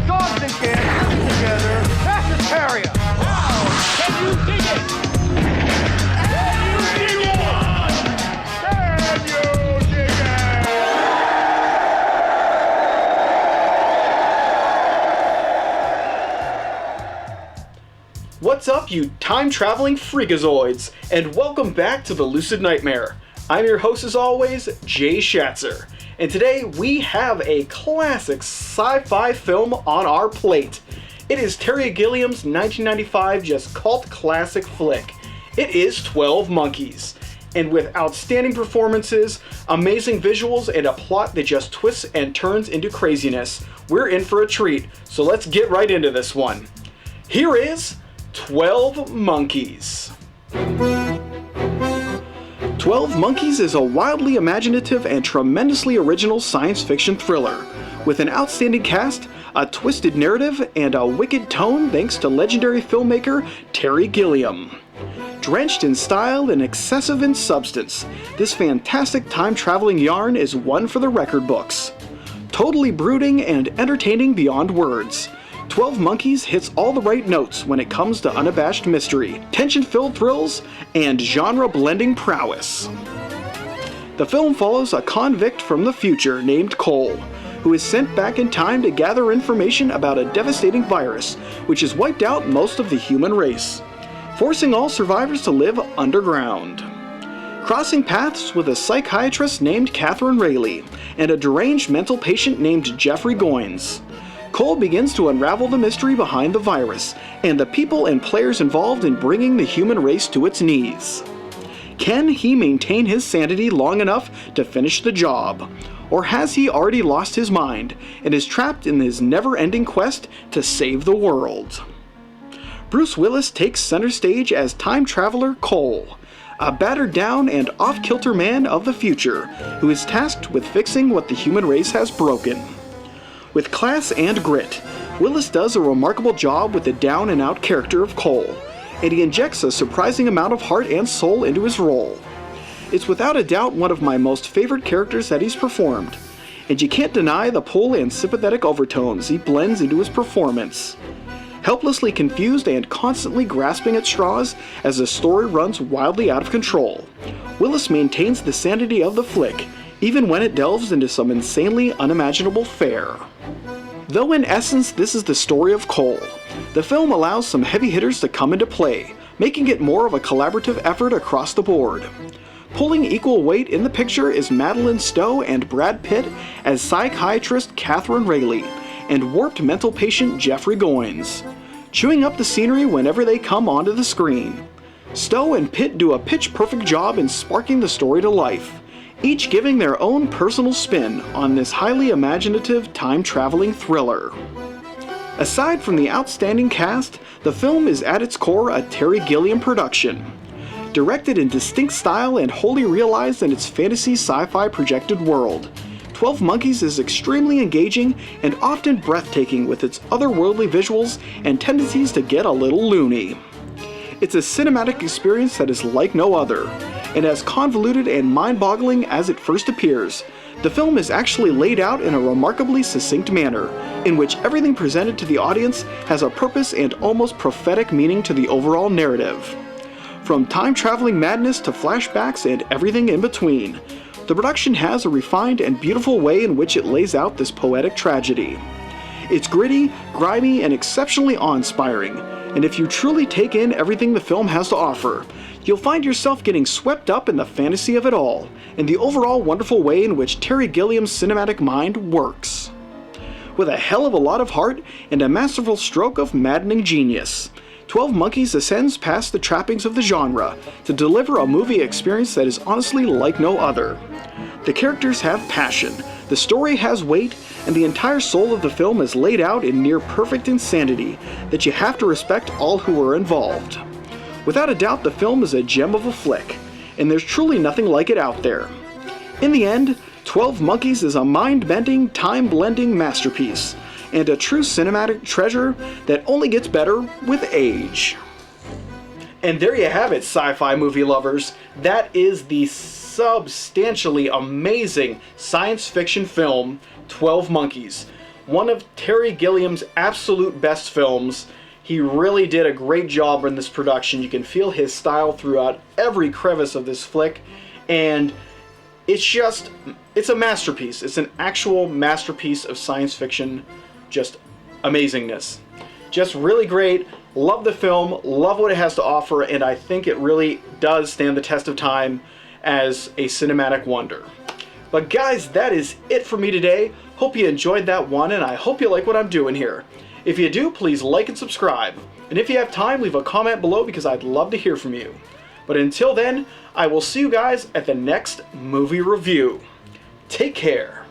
Dogs and cats living together. That's hysteria. Wow! Can you dig it? Can you dig it? Can you dig it? What's up, you time-traveling freakazoids, and welcome back to the Lucid Nightmare. I'm your host, as always, Jay Schatzer. And today we have a classic sci-fi film on our plate. It is Terry Gilliam's 1995 just cult classic flick. It is 12 Monkeys. And with outstanding performances, amazing visuals, and a plot that just twists and turns into craziness, we're in for a treat. So let's get right into this one. Here is 12 Monkeys. 12 Monkeys is a wildly imaginative and tremendously original science fiction thriller, with an outstanding cast, a twisted narrative, and a wicked tone thanks to legendary filmmaker Terry Gilliam. Drenched in style and excessive in substance, this fantastic time-traveling yarn is one for the record books. Totally brooding and entertaining beyond words, 12 Monkeys hits all the right notes when it comes to unabashed mystery, tension-filled thrills, and genre-blending prowess. The film follows a convict from the future named Cole, who is sent back in time to gather information about a devastating virus which has wiped out most of the human race, forcing all survivors to live underground. Crossing paths with a psychiatrist named Catherine Rayleigh and a deranged mental patient named Jeffrey Goins, Cole begins to unravel the mystery behind the virus and the people and players involved in bringing the human race to its knees. Can he maintain his sanity long enough to finish the job? Or has he already lost his mind and is trapped in his never-ending quest to save the world? Bruce Willis takes center stage as time traveler Cole, a battered down and off-kilter man of the future who is tasked with fixing what the human race has broken. With class and grit, Willis does a remarkable job with the down-and-out character of Cole, and he injects a surprising amount of heart and soul into his role. It's without a doubt one of my most favorite characters that he's performed, and you can't deny the pull and sympathetic overtones he blends into his performance. Helplessly confused and constantly grasping at straws as the story runs wildly out of control, Willis maintains the sanity of the flick, even when it delves into some insanely unimaginable fare. Though in essence this is the story of Cole, the film allows some heavy hitters to come into play, making it more of a collaborative effort across the board. Pulling equal weight in the picture is Madeleine Stowe and Brad Pitt as psychiatrist Catherine Rayleigh and warped mental patient Jeffrey Goins, chewing up the scenery whenever they come onto the screen. Stowe and Pitt do a pitch-perfect job in sparking the story to life, each giving their own personal spin on this highly imaginative time-traveling thriller. Aside from the outstanding cast, the film is at its core a Terry Gilliam production. Directed in distinct style and wholly realized in its fantasy sci-fi projected world, 12 Monkeys is extremely engaging and often breathtaking with its otherworldly visuals and tendencies to get a little loony. It's a cinematic experience that is like no other, and as convoluted and mind-boggling as it first appears, the film is actually laid out in a remarkably succinct manner, in which everything presented to the audience has a purpose and almost prophetic meaning to the overall narrative. From time-traveling madness to flashbacks and everything in between, the production has a refined and beautiful way in which it lays out this poetic tragedy. It's gritty, grimy, and exceptionally awe-inspiring, and if you truly take in everything the film has to offer, you'll find yourself getting swept up in the fantasy of it all, and the overall wonderful way in which Terry Gilliam's cinematic mind works. With a hell of a lot of heart and a masterful stroke of maddening genius, 12 Monkeys ascends past the trappings of the genre to deliver a movie experience that is honestly like no other. The characters have passion, The story has weight, and the entire soul of the film is laid out in near perfect insanity that you have to respect all who were involved. Without a doubt, the film is a gem of a flick, and there's truly nothing like it out there. In the end, 12 Monkeys is a mind-bending, time-blending masterpiece, and a true cinematic treasure that only gets better with age. And there you have it, sci-fi movie lovers. That is the substantially amazing science fiction film, 12 Monkeys. One of Terry Gilliam's absolute best films. He really did a great job in this production. You can feel his style throughout every crevice of this flick, and it's a masterpiece. It's an actual masterpiece of science fiction, just amazingness. Just really great. Love the film, love what it has to offer, and I think it really does stand the test of time as a cinematic wonder. But guys, that is it for me today. Hope you enjoyed that one, and I hope you like what I'm doing here. If you do, please like and subscribe. And if you have time, leave a comment below because I'd love to hear from you. But until then, I will see you guys at the next movie review. Take care.